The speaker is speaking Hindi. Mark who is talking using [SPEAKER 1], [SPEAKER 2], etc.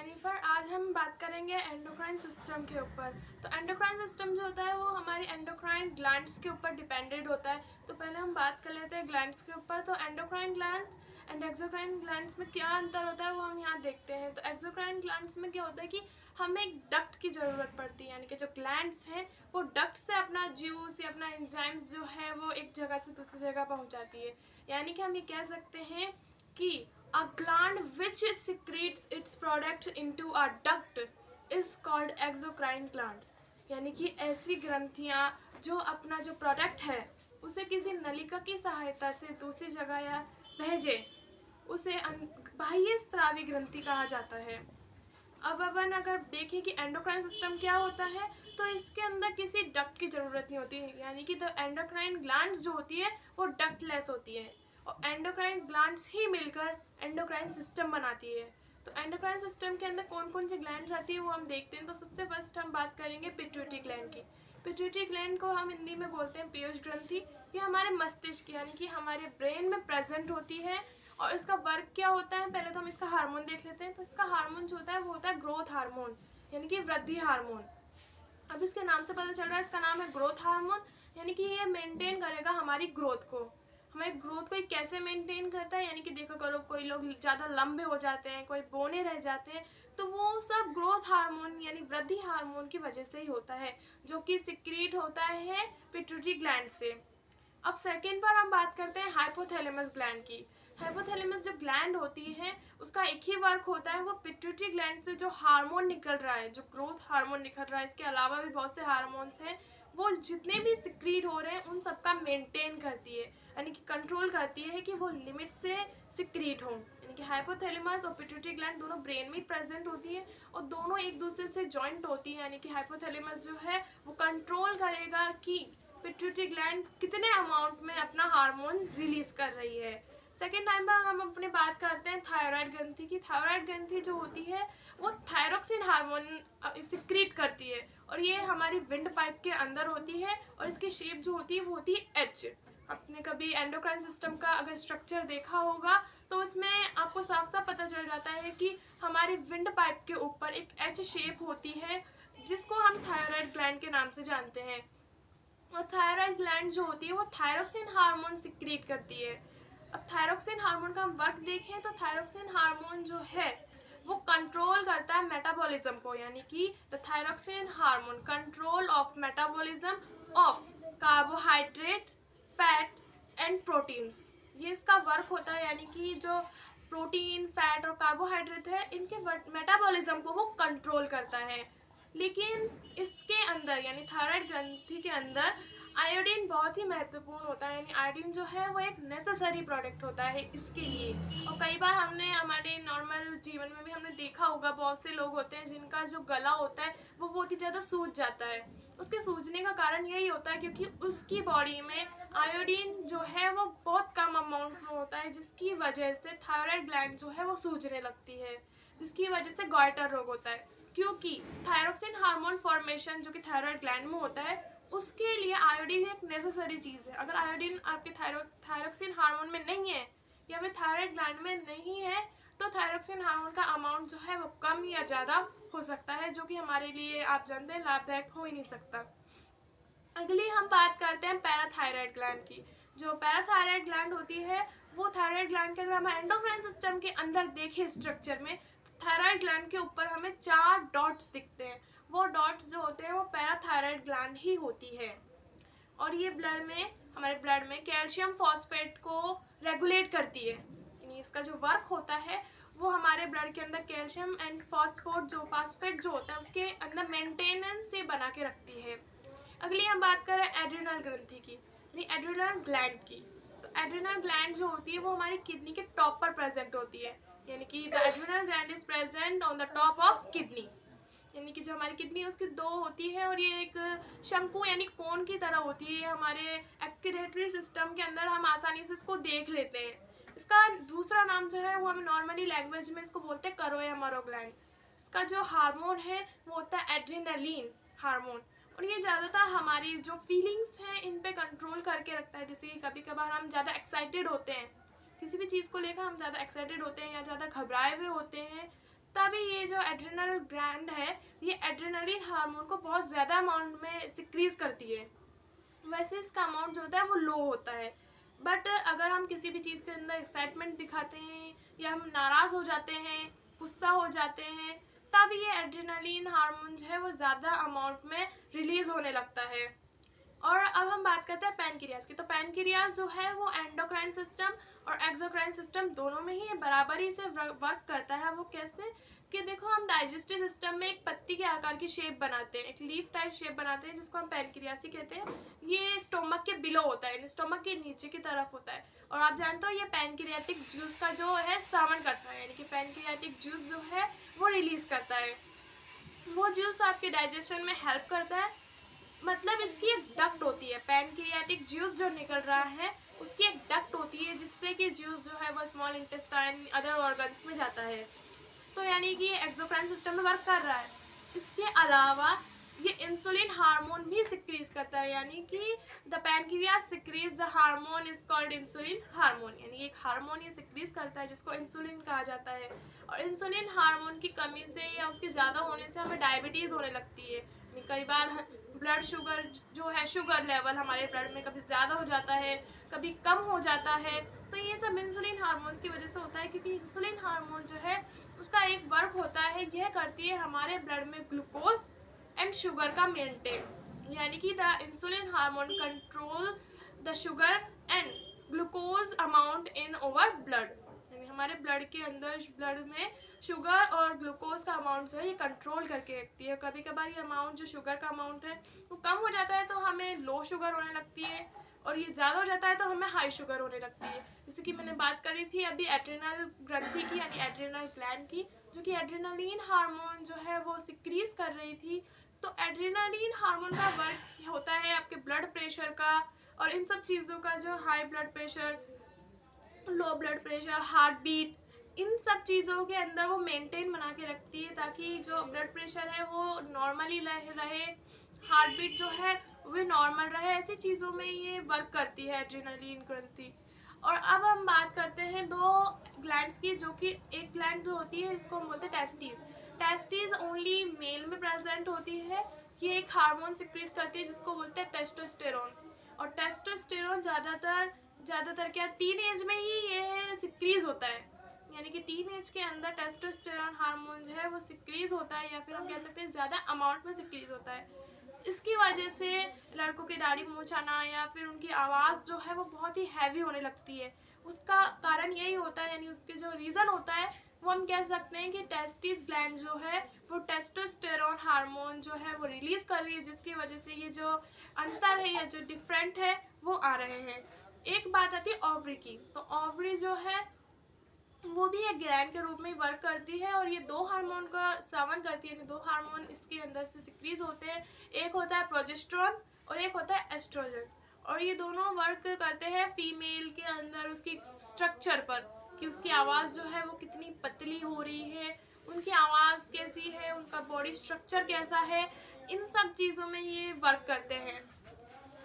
[SPEAKER 1] जेनिफर, आज हम बात करेंगे एंडोक्राइन सिस्टम के ऊपर। तो एंडोक्राइन सिस्टम जो होता है वो हमारी एंडोक्राइन ग्लैंड्स के ऊपर डिपेंडेंट होता है। तो पहले हम बात कर लेते हैं ग्लैंड्स के ऊपर। तो endocrine glands and exocrine glands में क्या अंतर होता है वो हम यहाँ देखते हैं। तो एक्सोक्राइन ग्लैंड्स में क्या होता है कि हमें एक डक्ट की ज़रूरत पड़ती है, यानी कि जो ग्लैंड्स हैं वो डक्ट से अपना जूस या अपना एंजाइम्स जो है वो एक जगह से दूसरी जगह पहुँचाती है। यानी कि हम ये कह सकते हैं कि a gland which secretes its product into a duct is called exocrine glands। यानी कि ऐसी ग्रंथियां जो अपना जो प्रोडक्ट है उसे किसी नलिका की सहायता से दूसरी जगह या भेजे, उसे बाह्य स्रावी ग्रंथि कहा जाता है। अब अपन अगर देखें कि एंडोक्राइन सिस्टम क्या होता है, तो इसके अंदर किसी डक्ट की ज़रूरत नहीं होती, यानी कि द एंडोक्राइन ग्लैंड्स जो होती है वो डक्टलेस होती है और एंडोक्राइन ग्लैंड्स ही मिलकर एंडोक्राइन सिस्टम बनाती है। तो एंडोक्राइन सिस्टम के अंदर कौन कौन सी ग्लैंड्स आती है वो हम देखते हैं। तो सबसे फर्स्ट हम बात करेंगे पिट्यूटरी ग्लैंड की। पिट्यूटरी ग्लैंड को हम हिंदी में बोलते हैं पीयूष ग्रंथि। ये हमारे मस्तिष्क यानी कि हमारे ब्रेन में प्रेजेंट होती है और इसका वर्क क्या होता है, पहले तो हम इसका हार्मोन देख लेते हैं। तो इसका हार्मोन जो होता है वो होता है ग्रोथ हार्मोन, यानी कि वृद्धि हार्मोन। अब इसके नाम से पता चल रहा है इसका नाम है ग्रोथ हार्मोन, यानी कि ये मेंटेन करेगा हमारी ग्रोथ को। हमारी ग्रोथ को ये कैसे मेंटेन करता है, यानी कि देखो करो कोई लोग ज़्यादा लंबे हो जाते हैं, कोई बौने रह जाते हैं, तो वो सब ग्रोथ हार्मोन यानी वृद्धि हार्मोन की वजह से ही होता है, जो कि सिक्रीट होता है पिट्यूटरी ग्लैंड से। अब सेकेंड पर हम बात करते हैं हाइपोथैलेमस ग्लैंड की। हाइपोथैलेमस जो ग्लैंड होती है उसका एक ही वर्क होता है, वो पिट्यूटरी ग्लैंड से जो हार्मोन निकल रहा है, जो ग्रोथ हार्मोन निकल रहा है, इसके अलावा भी बहुत से हार्मोन्स हैं, वो जितने भी सिक्रीट हो रहे हैं उन सबका मेंटेन करती है, यानी कि कंट्रोल करती है कि वो लिमिट से सिक्रीट हों। यानी कि हाइपोथैलेमस और पिट्यूटरी ग्लैंड दोनों ब्रेन में प्रेजेंट होती है और दोनों एक दूसरे से जॉइंट होती है। यानी कि हाइपोथैलेमस जो है वो कंट्रोल करेगा कि पिट्यूटरी ग्लैंड कितने अमाउंट में अपना हार्मोन रिलीज कर रही है। सेकेंड टाइम पर हम अपने बात करते हैं थायराइड ग्रंथि की। थायराइड ग्रंथि जो होती है वो थायरोक्सिन हार्मोन सिक्रीट करती है और ये हमारी विंड पाइप के अंदर होती है और इसकी शेप जो होती है वो होती है एच। आपने कभी एंडोक्राइन सिस्टम का अगर स्ट्रक्चर देखा होगा तो उसमें आपको साफ साफ पता चल जाता है कि हमारी विंड पाइप के ऊपर एक एच शेप होती है जिसको हम थायराइड ग्लैंड के नाम से जानते हैं। और थायराइड ग्लैंड जो होती है वो थायरोक्सिन हार्मोन सिक्रीट करती है। अब थायरोक्सिन हार्मोन का हम वर्क देखें तो थायरोक्सिन हार्मोन जो है वो कंट्रोल करता है मेटाबॉलिज्म को, यानी कि the thyroxine hormone control of metabolism of carbohydrate, fats and proteins. ये इसका वर्क होता है, यानी कि जो प्रोटीन, फैट और कार्बोहाइड्रेट है इनके मेटाबॉलिज्म को वो कंट्रोल करता है। लेकिन इसके अंदर यानी थायराइड ग्रंथि के अंदर आयोडीन बहुत ही महत्वपूर्ण होता है, यानी आयोडीन जो है वो एक नेसेसरी प्रोडक्ट होता है इसके लिए। और कई बार हमने हमारे नॉर्मल जीवन में भी हमने देखा होगा बहुत से लोग होते हैं जिनका जो गला होता है वो बहुत ही ज़्यादा सूज जाता है। उसके सूजने का कारण यही होता है क्योंकि उसकी बॉडी में आयोडीन जो है वो बहुत कम अमाउंट में होता है, जिसकी वजह से थायराइड ग्लैंड जो है वो सूजने लगती है, जिसकी वजह से गॉइटर रोग होता है। क्योंकि थायरोक्सिन हार्मोन फॉर्मेशन जो कि थायराइड ग्लैंड में होता है उसके लिए आयोडीन एक नेसेसरी चीज़ है। अगर आयोडीन आपके थायरोक्सिन हार्मोन में नहीं है या फिर थायराइड ग्लैंड में नहीं है तो थायरोक्सिन हार्मोन का अमाउंट जो है वो कम या ज़्यादा हो सकता है, जो कि हमारे लिए आप जानते हैं लाभदायक हो ही नहीं सकता। अगली हम बात करते हैं पैराथायराइड ग्लैंड की। जो पैराथायराइड ग्लैंड होती है वो थायराइड ग्लैंड के अगर हम एंडोक्राइन सिस्टम के अंदर देखें स्ट्रक्चर में, थायराइड ग्लैंड के ऊपर हमें 4 डॉट्स दिखते हैं। वो डॉट्स जो होते हैं वो पैराथायराइड ग्लैंड ही होती है और ये हमारे ब्लड में कैल्शियम फॉस्फेट को रेगुलेट करती है। यानी इसका जो वर्क होता है वो हमारे ब्लड के अंदर कैल्शियम एंड फॉस्फेट जो होता है उसके अंदर मेंटेनेंस से बना के रखती है। अगली हम बात करें एड्रिनल ग्रंथि की, यानी एड्रिनल ग्लैंड की। तो एड्रिनल ग्लैंड जो होती है वो हमारी किडनी के टॉप पर प्रेजेंट होती है, यानी कि the adrenal gland is present on the top of kidney. यानी कि जो हमारी किडनी है उसकी 2 होती है और ये एक शंकु यानी कोन की तरह होती है। हमारे एक्सक्रीटरी सिस्टम के अंदर हम आसानी से इसको देख लेते हैं। इसका दूसरा नाम जो है वो हम नॉर्मली लैंग्वेज में इसको बोलते हैं करोया मरो ग्लैंड। इसका जो हार्मोन है वो होता है एड्रिनलिन हार्मोन और ये ज़्यादातर हमारी जो फीलिंग्स हैं इन पे कंट्रोल करके रखता है। जैसे कि कभी कभार हम ज़्यादा एक्साइटेड होते हैं, किसी भी चीज़ को लेकर हम ज़्यादा एक्साइटेड होते हैं या ज़्यादा घबराए हुए होते हैं तभी ये जो एड्रेनल ग्लैंड है ये एड्रेनलिन हार्मोन को बहुत ज़्यादा अमाउंट में सिक्रीज करती है। वैसे इसका अमाउंट जो होता है वो लो होता है, बट अगर हम किसी भी चीज़ के अंदर एक्साइटमेंट दिखाते हैं या हम नाराज़ हो जाते हैं, गुस्सा हो जाते हैं, तब ये एड्रेनलिन हार्मोन जो है वो ज़्यादा अमाउंट में रिलीज़ होने लगता है। और अब हम बात करते हैं पैनक्रियाज की। तो पैनक्रियाज जो है वो एंडोक्राइन सिस्टम और एक्सोक्राइन सिस्टम दोनों में ही बराबरी से वर्क करता है। वो कैसे कि देखो, हम डाइजेस्टिव सिस्टम में एक पत्ती के आकार की शेप बनाते हैं, एक लीफ टाइप शेप बनाते हैं जिसको हम पैनक्रियासी कहते हैं। ये स्टोमक के बिलो होता है, स्टोमक के नीचे की तरफ होता है। और आप जानते हो ये पैनक्रियाटिक जूस का जो है स्रावन करता है, यानी कि पैनक्रियाटिक जूस जो है वो रिलीज करता है। वो जूस आपके डाइजेशन में हेल्प करता है। मतलब इसकी एक डक्ट होती है, पैनक्रियाटिक जूस जो निकल रहा है उसकी एक डक्ट होती है जिससे कि जूस जो है वो स्मॉल इंटेस्टाइन अदर ऑर्गन्स में जाता है। तो यानी कि ये एक्सोक्राइन सिस्टम में वर्क कर रहा है। इसके अलावा ये इंसुलिन हार्मोन भी सिक्रीज करता है, यानी कि the pancreas secretes the hormone is called insulin hormone, यानी एक हार्मोन ये सिक्रीज करता है जिसको इंसुलिन कहा जाता है। और इंसुलिन हार्मोन की कमी से या उसके ज़्यादा होने से हमें डायबिटीज़ होने लगती है। कई बार ब्लड शुगर जो है, शुगर लेवल हमारे ब्लड में कभी ज़्यादा हो जाता है, कभी कम हो जाता है। तो ये सब इंसुलिन हार्मोन्स की वजह से होता है, क्योंकि इंसुलिन हार्मोन जो है उसका एक वर्क होता है, यह करती है हमारे ब्लड में ग्लूकोज एंड शुगर का मेंटेन, यानी कि the insulin hormone control the sugar and glucose amount in over blood, यानी हमारे ब्लड के अंदर ब्लड में शुगर और ग्लूकोज का अमाउंट जो है ये कंट्रोल करके रखती है। कभी कभार ये अमाउंट जो शुगर का अमाउंट है वो कम हो जाता है तो हमें लो शुगर होने लगती है, और ये ज़्यादा हो जाता है तो हमें हाई शुगर होने लगती है। जैसे कि मैंने बात करी थी अभी एड्रेनल ग्रंथि की, यानी एड्रेनल ग्लैंड की, जो कि एड्रेनलिन हार्मोन जो है वो सिक्रीज कर रही थी। तो एड्रेनलिन हार्मोन का वर्क होता है आपके ब्लड प्रेशर का और इन सब चीज़ों का, जो high blood pressure, low blood pressure, heart beat, इन सब चीज़ों के अंदर वो मेंटेन बना के रखती है ताकि जो ब्लड प्रेशर है वो नॉर्मली रहे, हार्ट बीट जो है वो नॉर्मल रहे। ऐसी चीज़ों में ये वर्क करती है एड्रेनलिन ग्रंथि। और अब हम बात करते हैं दो ग्लैंड्स की, जो कि एक ग्लैंड जो होती है इसको हम बोलते हैं टेस्टिस। टेस्टिस ओनली मेल में प्रेजेंट होती है। ये एक हार्मोन सिक्रीज करती है जिसको बोलते हैं टेस्टोस्टेरोन। और टेस्टोस्टेरोन ज़्यादातर क्या टीन एज में ही ये सिक्रीज होता है, यानी कि टीन एज के अंदर टेस्टोस्टेरोन हार्मोन जो है वो सिक्रीज होता है, या फिर हम कह सकते हैं ज़्यादा अमाउंट में सिक्रीज होता है। इसकी वजह से लड़कों की दाढ़ी मूंछ आना या फिर उनकी आवाज़ जो है वो बहुत ही हैवी होने लगती है। उसका कारण यही होता है, यानी उसके जो रीज़न होता है वो हम कह सकते हैं कि टेस्टिस ग्लैंड जो है वो टेस्टोस्टेरोन हार्मोन जो है वो रिलीज़ कर रही है, जिसकी वजह से ये जो अंतर है या जो डिफरेंट है वो आ रहे हैं। एक बात आती है ओवरी की। तो ओवरी जो है वो भी एक ग्लैंड के रूप में वर्क करती है और ये दो हार्मोन का स्रावन करती है। दो हार्मोन इसके अंदर से सिक्रीज होते हैं, एक होता है प्रोजेस्टेरोन और एक होता है एस्ट्रोजन। और ये दोनों वर्क करते हैं फीमेल के अंदर उसकी स्ट्रक्चर पर, कि उसकी आवाज़ जो है वो कितनी पतली हो रही है, उनकी आवाज़ कैसी है, उनका बॉडी स्ट्रक्चर कैसा है, इन सब चीज़ों में ये वर्क करते हैं।